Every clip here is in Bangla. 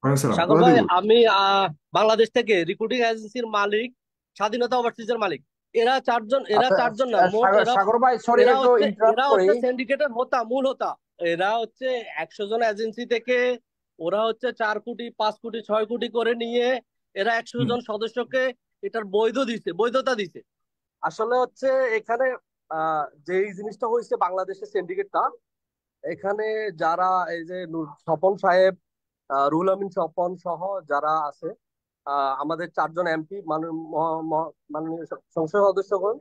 ওয়ালাইকুম সালাম। সাগর কোথা ভাই, থেকে বলছেন? আমি বাংলাদেশ থেকে রিক্রুটিং এজেন্সির মালিক, স্বাধীনতা ওভারসিজের মালিক। এরা আচ্ছা, চারজন না, মোট সাগর এরা সাগর ভাই, সরি এরা একটু হচ্ছে ইন্টারাপ্ট এরা করি। হচ্ছে সিন্ডিকেটের মূল হোতা। এরা হচ্ছে 100 জন এজেন্সি থেকে ওরা হচ্ছে 4 কোটি 5 কোটি 6 কোটি করে নিয়ে এরা একশো হুম জন সদস্যকে এটার বৈধতা দিছে। আসলে হচ্ছে এখানে যে এই জিনিসটা হয়েছে বাংলাদেশের সিন্ডিকেটটা, এখানে যারা এই যে স্বপন সাহেব, রুহুল আমিন স্বপন সহ যারা আছে, আমাদের 4 জন এমপি মাননীয় সংসদ সদস্যগণ,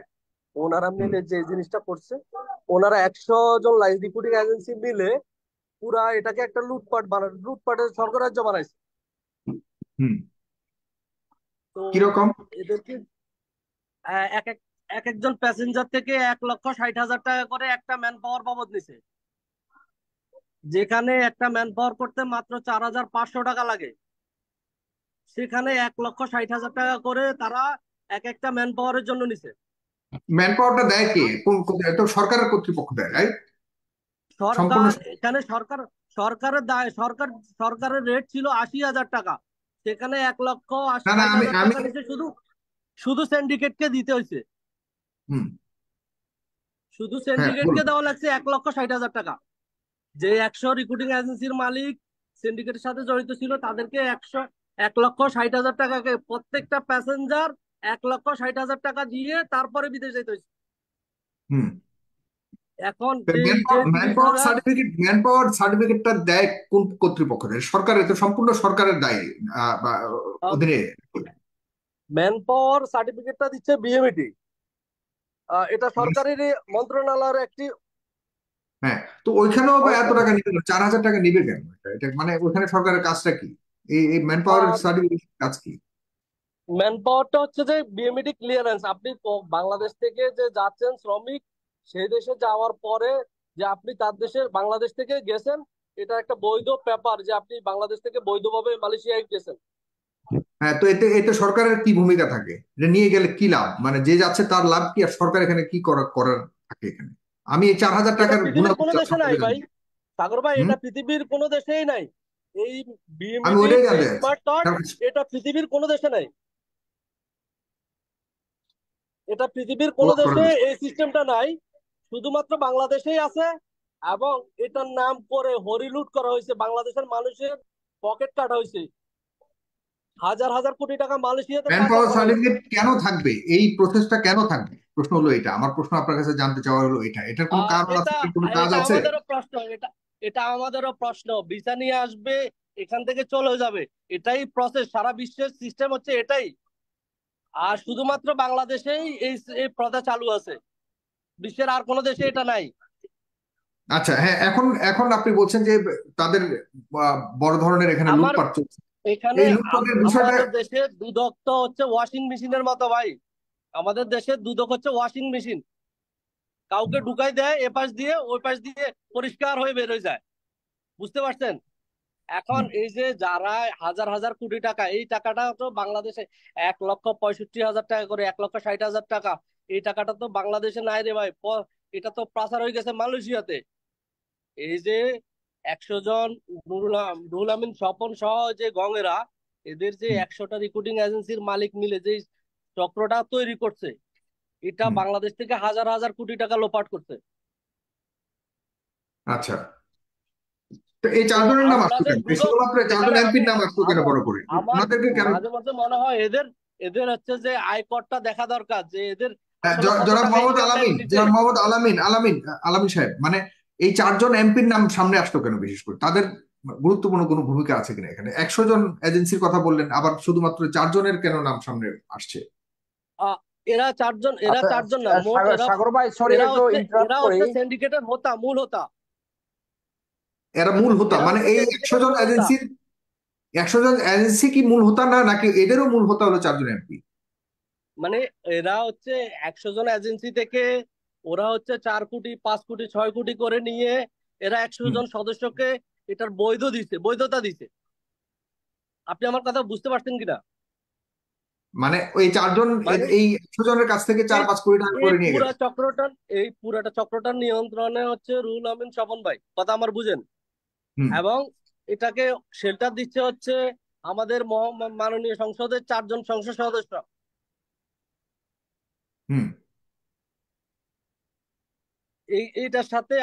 ওনারা হুম মিলে যে জিনিসটা করছে, ওনারা 100 জন লাইফ রিক্রুটিং এজেন্সি মিলে পুরা এটাকে একটা লুটপাটের স্বর্গরাজ্য বানাইছে। হুম। তো কিরকম? এদেরকে আহ, এক এক এক একজন প্যাসেঞ্জার থেকে 1,60,000 টাকা করে একটা ম্যান পাওয়ার বাবদ নিছে, যেখানে একটা ম্যান পাওয়ার করতে মাত্র 4,500 টাকা লাগে, সেখানে 1,60,000 টাকা করে তারা এক একটা ম্যান পাওয়ারের জন্য নিছে। ম্যান পাওয়ারটা দেয় কে? তো সরকারের কর্তৃপক্ষ দেয়, রাইট? সম্পূর্ণ এখানে সরকারের দায়, সরকারের রেট ছিল 80,000 টাকা, সেখানে এক লক্ষ না না, ষাট আমি হাজার আমি টাকা নিচে শুধু শুধু সিন্ডিকেটকে দিতে হয়েছে। হুম। শুধু হ্যাঁ, সিন্ডিকেটকে বলুন। দেওয়া লাগছে 1,60,000 টাকা। যে 100 রিক্রুটিং এজেন্সির মালিক সিন্ডিকেটের সাথে জড়িত ছিল তাদেরকে 1,60,000 টাকাকে প্রত্যেকটা প্যাসেঞ্জার 1,60,000 টাকা দিয়ে তারপরে বিদেশ যেতে হয়েছে। এখন যে যে ম্যান তিরিশ পাওয়ার হাজার সার্টিফিকেট, ম্যান পাওয়ার সার্টিফিকেটটা দেয় কোন কর্তৃপক্ষ দেয়? সরকারের, তো সম্পূর্ণ সরকারের দায় বা অধীনে। ম্যান পাওয়ার সার্টিফিকেটটা দিচ্ছে বিএমইটি। এটা সরকারের মন্ত্রণালয়ের একটি হ্যাঁ, তো ওইখানেও বা অংশ। এত টাকা নিবে কেন? 4,000 টাকা নিবে কেন? এটা মানে ওইখানে সরকারের কাজটা কি? এই ম্যান পাওয়ার সার্টিফিকেট কাজ কি? ম্যান পাওয়ারটা হচ্ছে যে বিএমইটি ক্লিয়ারেন্স। আপনি বাংলাদেশ থেকে যে যাচ্ছেন শ্রমিক, সেই দেশে যাওয়ার পরে যে আপনি তার দেশে বাংলাদেশ থেকে গেছেন, এটা একটা বৈধ পেপার যে আপনি বাংলাদেশ থেকে বৈধভাবে মালয়েশিয়ায় গেছেন। হ্যাঁ, তো এতে এতে সরকারের কি ভূমিকা থাকে? এটা নিয়ে গেলে কি লাভ? মানে যে যাচ্ছে তার লাভ কি, আর সরকার এখানে কি করার থাকে এখানে? আমি এই 4,000 এটা টাকার পৃথিবীর গুণাগুণ কোনো দেশে নাই সম্পর্কে ভাই। জানি। সাগর ভাই, হুম। এটা পৃথিবীর কোনো দেশেই নাই। এই আমি বিএমইটির ওইটাই যে জানতে চাচ্ছি। স্মার্ট কার্ড, কারণ এটা পৃথিবীর কোনো দেশে নাই। এটা পৃথিবীর কোনো অবাক করার দেশে বিষয়। এই সিস্টেমটা নাই, শুধুমাত্র বাংলাদেশেই আছে। এবং এটার নাম করে হরিলুট করা হয়েছে, বাংলাদেশের মানুষের পকেট কাটা হয়েছে, হাজার হাজার কোটি টাকা মালয়েশিয়াতে ম্যান পাচার পাওয়ার করা হয়েছে। সার্টিফিকেট কেন থাকবে? এই প্রসেসটা কেন থাকবে? প্রশ্ন হলো এটা, আমার প্রশ্ন আপনার কাছে জানতে চাওয়া হলো এটা। এটার কোনো কারণ এটা আছে কি, কোনো কাজ এটা আছে? আমাদেরও প্রশ্ন। এটা এটা আমাদেরও প্রশ্ন। ভিসা নিয়ে আসবে, এখান থেকে চলে যাবে, এটাই প্রসেস। সারা বিশ্বের সিস্টেম হচ্ছে এটাই। আর শুধুমাত্র বাংলাদেশেই এই এই প্রথা চালু আছে, বিশ্বের আর কোনো দেশে এটা নাই। আচ্ছা, হ্যাঁ, এখন এখন আপনি বলছেন যে তাদের বড় ধরনের এখানে আমার লুটপাট চলছে। এখানে এই লুটপাটের বিষয়টা। আমাদের দেশে দুদক তো হচ্ছে ওয়াশিং মেশিনের মতো ভাই। আমাদের দেশে দুদক হচ্ছে ওয়াশিং মেশিন, কাউকে ঢুকাই দেয় এপাশ দিয়ে ওই পাশ দিয়ে, পরিষ্কার হয়ে বের হয়ে যায়। বুঝতে পারছেন? এখন হুম, এই যে যারা হাজার হাজার কোটি টাকা, এই টাকাটা তো বাংলাদেশে 1,65,000 টাকা করে, 1,60,000 টাকা, এই টাকাটা তো বাংলাদেশে নাই রে ভাই। এটা তো পাচার হয়ে গেছে মালয়েশিয়াতে। এই যে 100 জন রুহুল আমিন স্বপন সহ যে গঙেরা, এদের যে হুম, 100টা রিক্রুটিং এজেন্সির মালিক মিলে যে চক্রটা তৈরি করছে, এটা হুম। বাংলাদেশ থেকে হাজার হাজার কোটি টাকা লোপাট করছে। আচ্ছা, তো এই তো চারজনের নাম আসতো আপনাদের কেন? এই দুদক, শুধুমাত্র এই এখানে 4 জন এমপির আমি নাম আসতো কেন আমার বড় করে? আমার ওনাদেরকে কেন? মাঝে মাঝে মনে হয় এদের এদের হচ্ছে যে আয়করটা দেখা দরকার, যে এদের আসলে কত জনাব টাকা মোহাম্মদ ইনকাম ট্যাক্স আলামিন, দিতে। জনাব মোহাম্মদ আলামিন সাহেব, মানে এই 4 জন এমপির নাম সামনে আসতো কেন? বিশেষ করে তাদের গুরুত্বপূর্ণ কোনো ভূমিকা আছে কিনা এখানে? 100 জন এজেন্সির কথা বললেন, আবার শুধুমাত্র 4 জনের কেন নাম সামনে আসছে? আহ, এরা আচ্ছা, চারজন না, মোট সাগর সাগর ভাই, সরি একটু ইন্টারাপ্ট এরা করি। হচ্ছে সিন্ডিকেটের মূল হোতা। এরা মূল হোতা? এরা মানে হচ্ছে এই একশো সিন্ডিকেটের জন মূল হোতা। এজেন্সির 100 জন এজেন্সি কি মূল হোতা না, নাকি এদেরও মূল হোতা হলো 4 জন এমপি? মানে এরা হচ্ছে 100 জন এজেন্সি থেকে ওরা হচ্ছে 4 কোটি 5 কোটি 6 কোটি করে নিয়ে এরা একশো হুম। জন সদস্যকে এটার বৈধতা দিছে। আপনি আমার কথা বুঝতে পারছেন কিনা? মানে ওই 4 জন মানে এই 100 জনের কাছ থেকে এই 4-5 কোটি টাকা এই করে নিয়ে পুরা গেছে। চক্রটার এই পুরাটা চক্রটার নিয়ন্ত্রণে হচ্ছে রুহুল আমিন স্বপন ভাই, কথা আমার বুঝেন। হুম এবং এটাকে শেল্টার দিচ্ছে হচ্ছে আমাদের মাননীয় সংসদের 4 জন সংসদ সদস্য। হুম। এইটার সাথে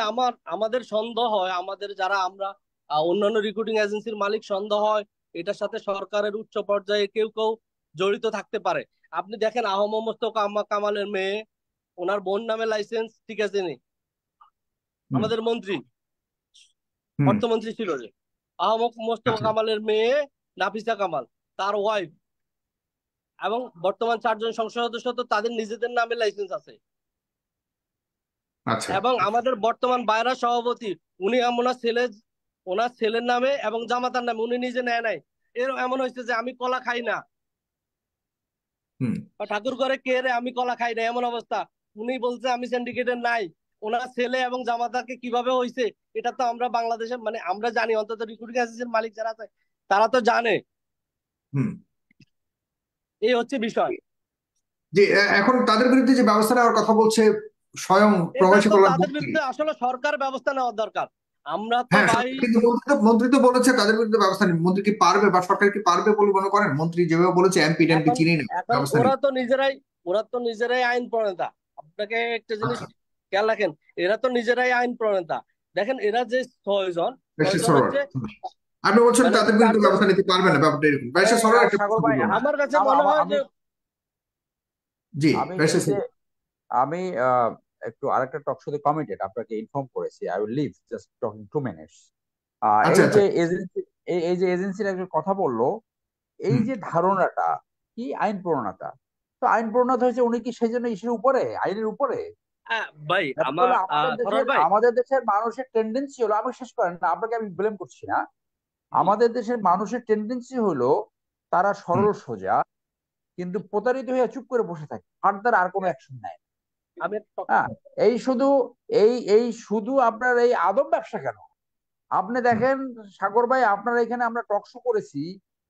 আমাদের সন্দেহ হয়, আমাদের যারা আমরা অন্যান্য রিক্রুটিং এজেন্সির মালিক সন্দেহ হয় এটার সাথে সরকারের উচ্চ পর্যায়ে কেউ কেউ জড়িত থাকতে পারে। আপনি দেখেন আহম মোস্তফা কামালের মেয়ে, ওনার বোন নামে লাইসেন্স, ঠিক আছে নি, হুম। আমাদের মন্ত্রী, হুম। অর্থমন্ত্রী ছিল যে, আহম মোস্তফা আচ্ছা। কামালের মেয়ে নাফিসা কামাল, তার ওয়াইফ, এবং বর্তমান 4 জন সংসদ সদস্য তো তাদের নিজেদের নামে লাইসেন্স আছে। আচ্ছা। এবং আমাদের বর্তমান বায়রা সভাপতি, উনি ওনার ছেলের নামে এবং জামাতার নামে, উনি নিজে নেয় নাই। এমন হয়েছে যে আমি কলা খাই না, হুম। বা ঠাকুর করে কে রে আমি কলা খাই না, এমন অবস্থা। উনি বলছে আমি সিন্ডিকেটের নাই। ওনার ছেলে এবং জামাতাকে কিভাবে হয়েছে এটা তো আমরা বাংলাদেশে মানে আমরা জানি, অন্তত রিক্রুটিং এজেন্সির মালিক যারা আছে তারা তো জানে। হুম। এই হচ্ছে বিষয়। যে এখন তাদের বিরুদ্ধে যে ব্যবস্থা নেওয়ার কথা বলছে স্বয়ং এটা প্রবাসী তো কল্যাণ তাদের মন্ত্রী। বিরুদ্ধে আসলে সরকার ব্যবস্থা নেওয়ার দরকার। আমরা তো হ্যাঁ, ভাই, কিন্তু মন্ত্রী তো বলেছে তাদের বিরুদ্ধে ব্যবস্থা নিন। মন্ত্রী কি পারবে বা সরকার কি পারবে বলে মনে করেন? মন্ত্রী যেভাবে বলেছে এমপি টেমপি এখন চিনি না, এখন ব্যবস্থা নিন। ওরা তো নিজেরাই আইন প্রণেতা। আপনাকে একটা জিনিস আচ্ছা। খেয়াল রাখেন, এরা তো নিজেরাই আইন প্রণেতা। দেখেন এরা যে 6 জন, ব্যারিস্টার 6 জন সরোয়ার, হচ্ছে আপনি বলছেন মানে তাদের বিরুদ্ধে 4 জন। ব্যবস্থা নিতে পারবে না, ব্যাপারটা এরকম। এই ব্যারিস্টার সরোয়ার একটা সাগর প্রশ্ন ভাই, করলো না। আমার কাছে মনে হয় আমি যে জি, আমি ব্যারিস্টার এই যে সরোয়ার। আমি একটু আরেকটা টক শোতে কমিটেড আপনাকে ইনফর্ম করেছি। I will leave just talking 2 minutes. আচ্ছা এই আচ্ছা। যে এজেন্সি, এই যে এজেন্সির একজন কথা বললো, এই হুম। যে ধারণাটা কি আইন প্রণেতা, তো আইন প্রণেতা হয়েছে উনি কি সেই জন্য ইসের উপরে, আইনের উপরে? ভাই ব্যাপারটা আমার হলো আমাদের সরোয়ার দেশের ভাই, আমাদের দেশের মানুষের টেন্ডেন্সি হলো, আমি শেষ করেন না, আপনাকে আমি ব্লেম করছি না, আমাদের দেশের মানুষের টেন্ডেন্সি হলো তারা হুম। সরল সোজা, কিন্তু প্রতারিত হয়ে চুপ করে বসে থাকে, ফার্দার আর কোনো অ্যাকশন নেয় না। আমি হ্যাঁ, এই শুধু এই শুধু আপনার এই আদম ব্যবসা কেন, আপনি হুম। দেখেন সাগর ভাই, আপনার এখানে আমরা টক শো করেছি,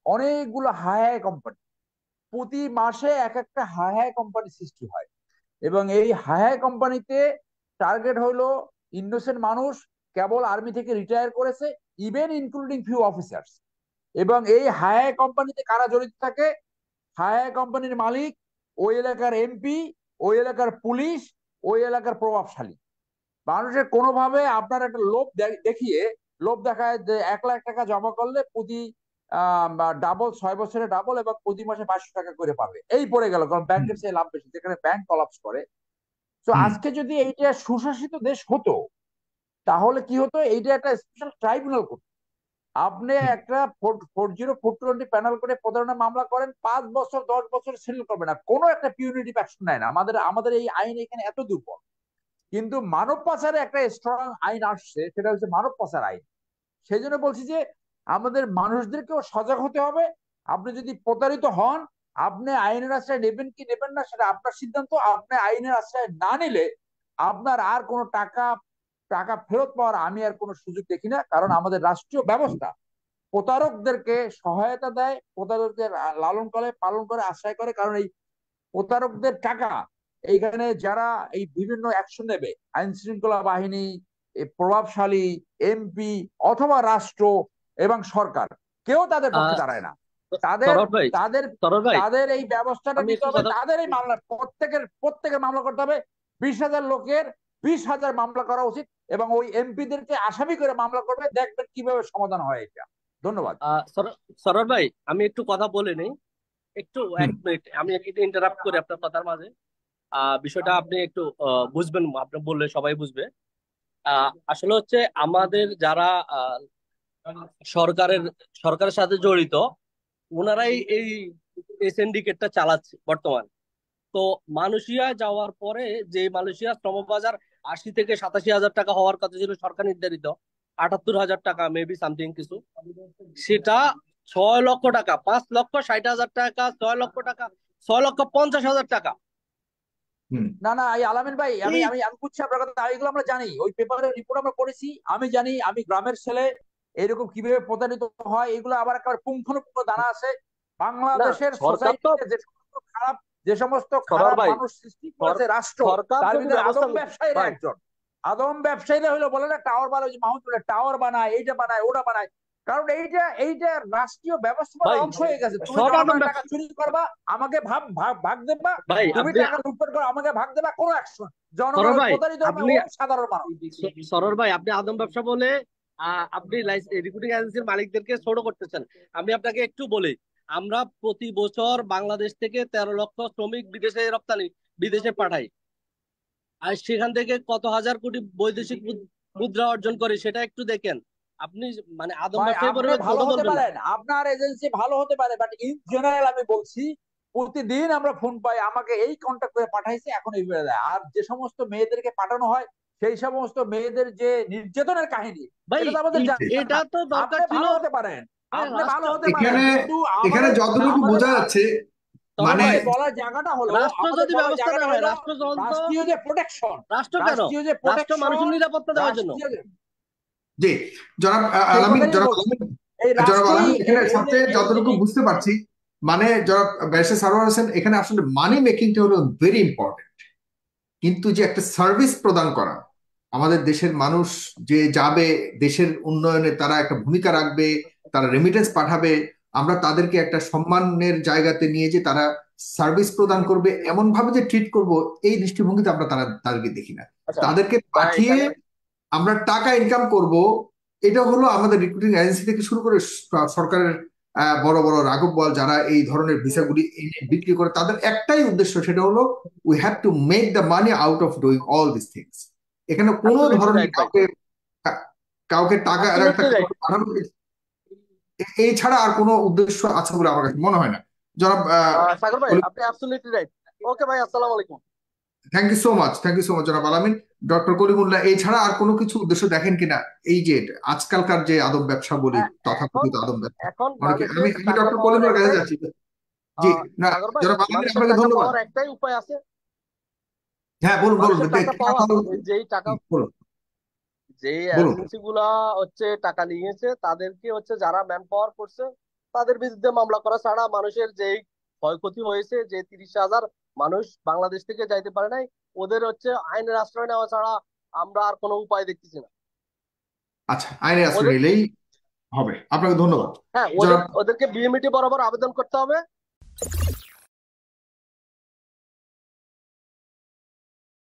অনেকগুলো হাই হাই কোম্পানি, প্রতি মাসে এক একটা হাই হাই কোম্পানি সৃষ্টি হয়, এবং এই হাই হাই কোম্পানিতে টার্গেট হইলো ইনোসেন্ট মানুষ, কেবল আর্মি থেকে রিটায়ার করেছে, ইভেন ইনক্লুডিং ফিউ অফিসার্স। এবং এই হাই হাই কোম্পানিতে কারা জড়িত থাকে? হাই হাই কোম্পানির মালিক, ওই এলাকার এমপি, ওই এলাকার পুলিশ, ওই এলাকার প্রভাবশালী মানুষের। কোনোভাবে আপনার একটা দেখিয়ে, লোভ দেখায় যে 1 লাখ টাকা জমা করলে প্রতি ডাবল, 6 বছরে ডাবল, এবং প্রতি মাসে 500 টাকা করে পাবে, এই পড়ে গেল, কারণ হুম। ব্যাংকের চেয়ে লাভ বেশি, যেখানে ব্যাংক কলাপস করে। তো হুম। আজকে যদি এইটা সুশাসিত দেশ হতো, তাহলে কি হতো, এইটা একটা স্পেশাল ট্রাইব্যুনাল করতো। আপনি হুম। একটা 40 420 প্যানেল করে প্রতারণা মামলা করেন, 5 বছর 10 বছর সেটেল করবে না, কোনো একটা পিউনিটিভ অ্যাকশন নেয় না। আমাদের আমাদের এই আইন এখানে এত দুর্বল। কিন্তু মানব পাচারে একটা স্ট্রং আইন আসছে, সেটা হচ্ছে মানব পাচার আইন। সেই জন্য বলছি যে আমাদের মানুষদেরকেও সজাগ হতে হবে। আপনি যদি প্রতারিত হন, আপনি আইনের আশ্রয় নেবেন কি নেবেন না সেটা আপনার সিদ্ধান্ত। আপনি আইনের আশ্রয় না নিলে আপনার আর কোনো টাকা টাকা ফেরত পাওয়ার আমি আর কোনো সুযোগ দেখি না, কারণ আমাদের রাষ্ট্রীয় ব্যবস্থা প্রতারকদেরকে সহায়তা দেয়, প্রতারকদের লালন করে, পালন করে, আশ্রয় করে। কারণ এই প্রতারকদের টাকা এইখানে যারা এই বিভিন্ন অ্যাকশন নেবে, আইন শৃঙ্খলা বাহিনী, প্রভাবশালী এমপি অথবা রাষ্ট্র এবং সরকার, কেউ তাদের পক্ষে দাঁড়ায় না। তাদের সরোয়ার ভাই, তাদের সরোয়ার ভাই, তাদের এই ব্যবস্থাটা আমি নিতে একটু হবে, কথা, তাদের এই মামলা, প্রত্যেকের মামলা করতে হবে। 20,000 লোকের 20,000 মামলা করা উচিত, এবং ওই এমপিদেরকে আসামি করে মামলা করবে, দেখবেন কিভাবে সমাধান হয় এটা। ধন্যবাদ। সরোয়ার ভাই, আমি একটু কথা বলে নেই, একটু হুম। 1 মিনিট আমি একটু ইন্টারাপ্ট করি আপনার কথার মাঝে। বিষয়টা আপনি একটু বুঝবেন, আপনি বললে সবাই বুঝবে। আসলে হচ্ছে আমাদের যারা আহ, সরকারের সরকারের সাথে জড়িত, ওনারাই এই সিন্ডিকেটটা চালাচ্ছে বর্তমান। তো মালয়েশিয়া যাওয়ার পরে, যে মালয়েশিয়া শ্রমবাজার 80 থেকে 87 হাজার টাকা হওয়ার কথা ছিল সরকার নির্ধারিত, 78 হাজার টাকা মেবি সামথিং কিছু, সেটা 6 লক্ষ টাকা, 5,60,000 টাকা, 6 লক্ষ টাকা, 6,50,000 টাকা। হুম। না না, এই আলামিন ভাই, আমি এই আমি আমি বুঝছি আপনার কথা, এগুলো আমরা জানি, ওই পেপারের রিপোর্ট আমরা করেছি, আমি জানি, আমি গ্রামের ছেলে, এরকম কিভাবে প্রতারিত হয় এগুলো আবার একেবারে পুঙ্খানুপুঙ্খ জানা আছে। না, বাংলাদেশের সরকার তো, সোসাইটিতে যে সমস্ত সরার খারাপ ভাই, মানুষ সৃষ্টি করেছে রাষ্ট্র, সরকার তার যদি ভিতরে ব্যবস্থা আদম নিত ব্যবসায়ীরা ভাই, একজন। আদম ব্যবসায়ীরা হলো, বলে না টাওয়ার বানায়, ওই যে মাহমুদ বলে টাওয়ার বানায়, এইটা বানায়, ওটা বানায়, কারণ এইটা এইটা রাষ্ট্রীয় ব্যবস্থাপনার ভাই অংশ হয়ে গেছে। তুমি শর্ট আদম জনগণের টাকা ব্যবসা চুরি করবা, আমাকে ভাগ দেবা, ভাই তুমি আপনি টাকা লুটপাট করো, আমাকে ভাগ দেবা, কোনো অ্যাকশন। সরর জনগণের ভাই প্রতারিত হবে আপনি ও সাধারণ মানুষ। সরর ভাই আপনি আদম ব্যবসা বলে আপনি রিক্রুটিং এজেন্সির মালিকদেরকে ছোট করতেছেন। আমি আপনাকে একটু বলি, আমরা প্রতি বছর বাংলাদেশ থেকে 13 লক্ষ শ্রমিক বিদেশে পাঠাই, আর সেখান থেকে কত হাজার কোটি বৈদেশিক মুদ্রা অর্জন করে সেটা একটু দেখেন আপনি। মানে আদম ভাই ব্যবসায়ী আপনি পরিবার ছোট ভালো হতে বলবেন না। পারেন, আপনার এজেন্সি ভালো হতে পারে, বাট ইন জেনারেল আমি বলছি প্রতিদিন আমরা ফোন পাই আমাকে এই কন্টাক্ট করে পাঠাইছে, এখন এই করে দেয়। আর যে সমস্ত মেয়েদেরকে পাঠানো হয় সেই সমস্ত মেয়েদের যে নির্যাতনের কাহিনী, ভাই এটা তো আমাদের জানা এটা না। তো দরকার আপনি ছিল। ভালো হতে পারেন, ভাই আপনি ভালো রাষ্ট্র, হতে পারেন, এখানে কিন্তু এখানে আমাদের যতটুকু আমাদের বোঝা যাচ্ছে সরর মানে ভাই আমাদের বলার জায়গাটা হলো, রাষ্ট্র আমাদের যদি বলার ব্যবস্থা জায়গাটা নেওয়া হয়, হলো রাষ্ট্র যন্ত্র, রাষ্ট্রীয় যে প্রোটেকশন, রাষ্ট্র কেন, রাষ্ট্রীয় যে রাষ্ট্র মানুষের প্রোটেকশন, নিরাপত্তা দেওয়ার জন্য। রাষ্ট্রীয় যে জনাব সেই আলামিন কথাই জনাব বলছি। আলামিন এই জনাব রাষ্ট্রই আলামিন এখানে এই যে সবচেয়ে যতটুকু বুঝতে পারছি মানে জনাব ব্যারিস্টার সারোয়ার হোসেন এখানে আসলে মানি মেকিংটা হলো ভেরি ইম্পর্টেন্ট, কিন্তু যে একটা সার্ভিস প্রদান করা, আমাদের দেশের মানুষ যে যাবে দেশের উন্নয়নে তারা একটা ভূমিকা রাখবে, তারা রেমিটেন্স পাঠাবে, আমরা তাদেরকে একটা সম্মানের জায়গাতে নিয়ে যে তারা সার্ভিস প্রদান করবে এমন ভাবে যে ট্রিট করব, এই দৃষ্টিভঙ্গিতে আমরা তাদেরকে দেখি না। আচ্ছা তাদেরকে ভাই পাঠিয়ে এখানে আমরা টাকা ইনকাম করব, এটা হলো আমাদের রিক্রুটিং এজেন্সি থেকে শুরু করে সরকারের বড় বড় রাঘব বোয়াল যারা এই ধরনের ভিসাগুলি এনে বিক্রি করে, তাদের একটাই উদ্দেশ্য, সেটা হলো we have to make the money out of doing all this things. এখানে কোনো অ্যাবসলিউটলি ধরনের রাইট ভাই, কাউকে কাউকে টাকা আর একটা অ্যাবসলিউটলি রাইট। কাউকে পাঠানো এই ছাড়া আর কোনো উদ্দেশ্য আছে বলে আমার কাছে মনে হয় না। জনাব সাগর ভাই আপনি অ্যাবসলিউটলি রাইট। ওকে ভাই, আসসালামু আলাইকুম। Thank you so much, thank you so much জনাব আলামিন। ডক্টর কলিমুল্লাহ, এই ছাড়া আর কোনো কিছু উদ্দেশ্য দেখেন কিনা এই যে আজকালকার যে আদম ব্যবসা বলি, এখন তথাকথিত আদম ব্যবসা? এখন অনেকে আমি মানুষের আমি টাকা ডক্টর পাওয়ার কলিমুল্লাহর কাছে একটাই যাচ্ছি। জি, না সাগর ভাই, জনাব আলামিন মানুষের আপনাকে টাকা ধন্যবাদ। পাওয়ার একটাই উপায় আছে। হ্যাঁ বলুন বলুন, মানুষের টাকা কি কথা পাওয়ার বলুন? যেই টাকা, বলুন যে বলুন। এজেন্সি গুলা হচ্ছে টাকা নিয়েছে তাদেরকে হচ্ছে যারা ম্যান পাওয়ার করছে তাদের বিরুদ্ধে মামলা করা ছাড়া মানুষের যেই ক্ষয়ক্ষতি হয়েছে, যে 30,000 মানুষ বাংলাদেশ থেকে যাইতে পারে নাই, ওদের হচ্ছে আইনের আশ্রয় নেওয়া ছাড়া আমরা আর কোনো উপায় দেখতেছি না। আচ্ছা, আইনে আশ্রয় ওদের, নিলেই হবে। আপনাকে ধন্যবাদ হ্যাঁ জনাব। ওদেরকে বিএমইটি বরাবর আবেদন করতে হবে।